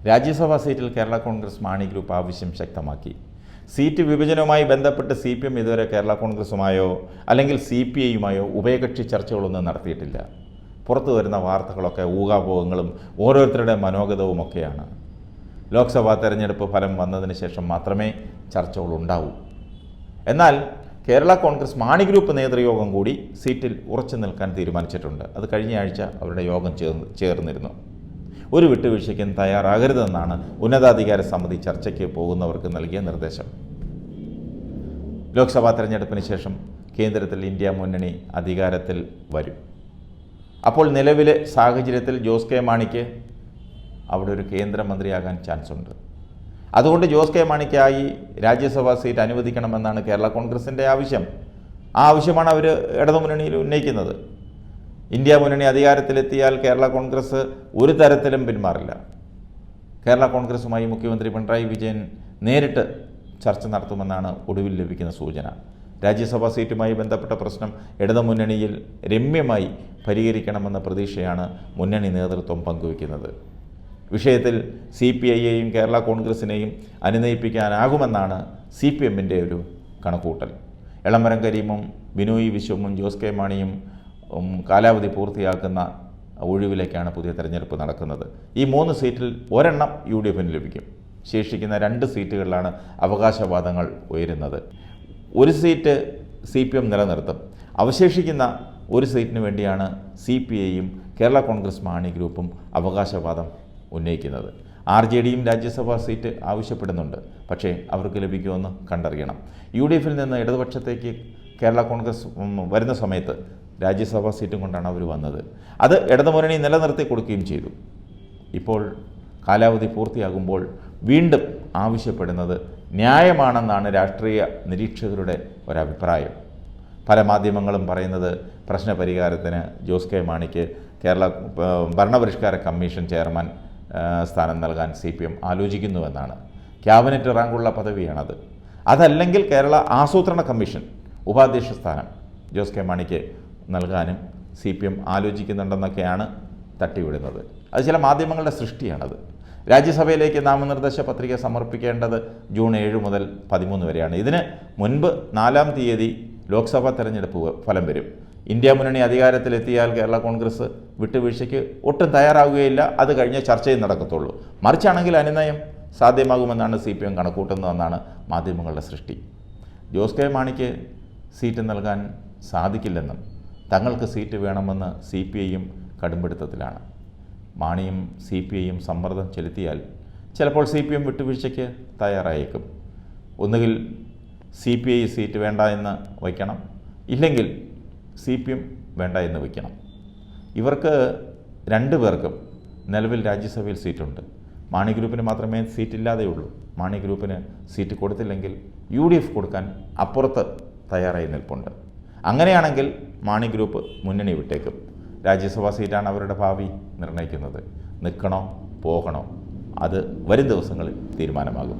രാജ്യസഭാ സീറ്റിൽ കേരള കോൺഗ്രസ് മാണി ഗ്രൂപ്പ് ആവശ്യം ശക്തമാക്കി. സീറ്റ് വിഭജനവുമായി ബന്ധപ്പെട്ട് CPM ഇതുവരെ കേരള കോൺഗ്രസുമായോ അല്ലെങ്കിൽ CPIയുമായോ ഉഭയകക്ഷി ചർച്ചകളൊന്നും നടത്തിയിട്ടില്ല. പുറത്തു വരുന്ന വാർത്തകളൊക്കെ ഊഹാപോഹങ്ങളും ഓരോരുത്തരുടെ മനോഗതവുമൊക്കെയാണ്. ലോക്സഭാ തെരഞ്ഞെടുപ്പ് ഫലം വന്നതിന് ശേഷം മാത്രമേ ചർച്ചകളുണ്ടാവൂ. എന്നാൽ കേരള കോൺഗ്രസ് മാണി ഗ്രൂപ്പ് നേതൃയോഗം കൂടി സീറ്റിൽ ഉറച്ചു നിൽക്കാൻ തീരുമാനിച്ചിട്ടുണ്ട്. അത് കഴിഞ്ഞ ആഴ്ച അവരുടെ യോഗം ചേർന്നിരുന്നു. ഒരു വിട്ടുവീഴ്ചയ്ക്കും തയ്യാറാകരുതെന്നാണ് ഉന്നതാധികാര സമിതി ചർച്ചയ്ക്ക് പോകുന്നവർക്ക് നൽകിയ നിർദ്ദേശം. ലോക്സഭാ തെരഞ്ഞെടുപ്പിന് ശേഷം കേന്ദ്രത്തിൽ ഇന്ത്യ മുന്നണി അധികാരത്തിൽ വരും. അപ്പോൾ നിലവിലെ സാഹചര്യത്തിൽ ജോസ് കെ മാണിക്ക് അവിടെ ഒരു കേന്ദ്രമന്ത്രിയാകാൻ ചാൻസ് ഉണ്ട്. അതുകൊണ്ട് ജോസ് കെ മാണിക്കായി രാജ്യസഭാ സീറ്റ് അനുവദിക്കണമെന്നാണ് കേരള കോൺഗ്രസിൻ്റെ ആവശ്യം. ആ ആവശ്യമാണ് അവർ ഇടതുമുന്നണിയിൽ ഉന്നയിക്കുന്നത്. ഇന്ത്യ മുന്നണി അധികാരത്തിലെത്തിയാൽ കേരള കോൺഗ്രസ് ഒരു തരത്തിലും പിന്മാറില്ല. കേരള കോൺഗ്രസുമായി മുഖ്യമന്ത്രി പിണറായി വിജയൻ നേരിട്ട് ചർച്ച നടത്തുമെന്നാണ് ഒടുവിൽ ലഭിക്കുന്ന സൂചന. രാജ്യസഭാ സീറ്റുമായി ബന്ധപ്പെട്ട പ്രശ്നം ഇടതുമുന്നണിയിൽ രമ്യമായി പരിഹരിക്കണമെന്ന പ്രതീക്ഷയാണ് മുന്നണി നേതൃത്വം പങ്കുവയ്ക്കുന്നത്. വിഷയത്തിൽ CPIയെയും കേരള കോൺഗ്രസിനെയും അനുനയിപ്പിക്കാനാകുമെന്നാണ് CPMൻ്റെ ഒരു കണക്കൂട്ടൽ. എളമരം കരീമും ബിനോയ് വിശ്വവും ജോസ് കെ മാണിയും കാലാവധി പൂർത്തിയാക്കുന്ന ഒഴിവിലേക്കാണ് പുതിയ തെരഞ്ഞെടുപ്പ് നടക്കുന്നത്. ഈ 3 സീറ്റിൽ ഒരെണ്ണം UDFന് ലഭിക്കും. ശേഷിക്കുന്ന 2 സീറ്റുകളിലാണ് അവകാശവാദങ്ങൾ ഉയരുന്നത്. ഒരു സീറ്റ് CPM നിലനിർത്തും. അവശേഷിക്കുന്ന ഒരു സീറ്റിന് വേണ്ടിയാണ് CPIയും കേരള കോൺഗ്രസ് മാണി ഗ്രൂപ്പും അവകാശവാദം ഉന്നയിക്കുന്നത്. RJDയും രാജ്യസഭാ സീറ്റ് ആവശ്യപ്പെടുന്നുണ്ട്. പക്ഷേ അവർക്ക് ലഭിക്കുമെന്ന് കണ്ടറിയണം. UDFിൽ നിന്ന് ഇടതുപക്ഷത്തേക്ക് കേരള കോൺഗ്രസ് വരുന്ന സമയത്ത് രാജ്യസഭാ സീറ്റും കൊണ്ടാണ് അവർ വന്നത്. അത് ഇടതുമുന്നണി നിലനിർത്തി കൊടുക്കുകയും ചെയ്തു. ഇപ്പോൾ കാലാവധി പൂർത്തിയാകുമ്പോൾ വീണ്ടും ആവശ്യപ്പെടുന്നത് ന്യായമാണെന്നാണ് രാഷ്ട്രീയ നിരീക്ഷകരുടെ ഒരഭിപ്രായം. പല മാധ്യമങ്ങളും പറയുന്നത് പ്രശ്നപരിഹാരത്തിന് ജോസ് കെ മാണിക്ക് കേരള ഭരണപരിഷ്കാര കമ്മീഷൻ ചെയർമാൻ സ്ഥാനം നൽകാൻ CPM ആലോചിക്കുന്നുവെന്നാണ്. ക്യാബിനറ്റ് റാങ്കുള്ള പദവിയാണത്. അതല്ലെങ്കിൽ കേരള ആസൂത്രണ കമ്മീഷൻ ഉപാധ്യക്ഷ സ്ഥാനം ജോസ് കെ മാണിക്ക് നൽകാനും CPM ആലോചിക്കുന്നുണ്ടെന്നൊക്കെയാണ് തട്ടിവിടുന്നത്. അത് ചില മാധ്യമങ്ങളുടെ സൃഷ്ടിയാണത്. രാജ്യസഭയിലേക്ക് നാമനിർദ്ദേശ പത്രിക സമർപ്പിക്കേണ്ടത് ജൂൺ 7 മുതൽ 13 വരെയാണ്. ഇതിന് മുൻപ് 4-ാം തീയതി ലോക്സഭാ തെരഞ്ഞെടുപ്പ് ഫലം വരും. ഇന്ത്യ മുന്നണി അധികാരത്തിലെത്തിയാൽ കേരള കോൺഗ്രസ് വിട്ടുവീഴ്ചയ്ക്ക് ഒട്ടും തയ്യാറാവുകയില്ല. അത് കഴിഞ്ഞ് ചർച്ചയും നടക്കത്തുള്ളൂ. മറിച്ചാണെങ്കിൽ അനുനയം സാധ്യമാകുമെന്നാണ് CPM കണക്കൂട്ടുന്നതെന്നാണ് മാധ്യമങ്ങളുടെ സൃഷ്ടി. ജോസ് കെ മാണിക്ക് സീറ്റ് നൽകാൻ സാധിക്കില്ലെന്നും തങ്ങൾക്ക് സീറ്റ് വേണമെന്ന് CPIയും കടുംപിടുത്തത്തിലാണ്. മാണിയും CPIയും സമ്മർദ്ദം ചെലുത്തിയാൽ ചിലപ്പോൾ CPM വിട്ടുവീഴ്ചയ്ക്ക് തയ്യാറായേക്കും. ഒന്നുകിൽ CPI സീറ്റ് വേണ്ട എന്ന് വയ്ക്കണം, ഇല്ലെങ്കിൽ CPM വേണ്ട എന്ന് വയ്ക്കണം. ഇവർക്ക് 2 പേർക്കും നിലവിൽ രാജ്യസഭയിൽ സീറ്റുണ്ട്. മാണി ഗ്രൂപ്പിന് മാത്രമേ സീറ്റില്ലാതെയുള്ളൂ. മാണി ഗ്രൂപ്പിന് സീറ്റ് കൊടുത്തില്ലെങ്കിൽ UDF കൊടുക്കാൻ അപ്പുറത്ത് തയ്യാറായി നിൽപ്പുണ്ട്. അങ്ങനെയാണെങ്കിൽ മാണി ഗ്രൂപ്പ് മുന്നണി വിട്ടേക്കും. രാജ്യസഭാ സീറ്റാണ് അവരുടെ ഭാവി നിർണ്ണയിക്കുന്നത്. നിൽക്കണോ പോകണോ അത് വരും ദിവസങ്ങളിൽ തീരുമാനമാകും.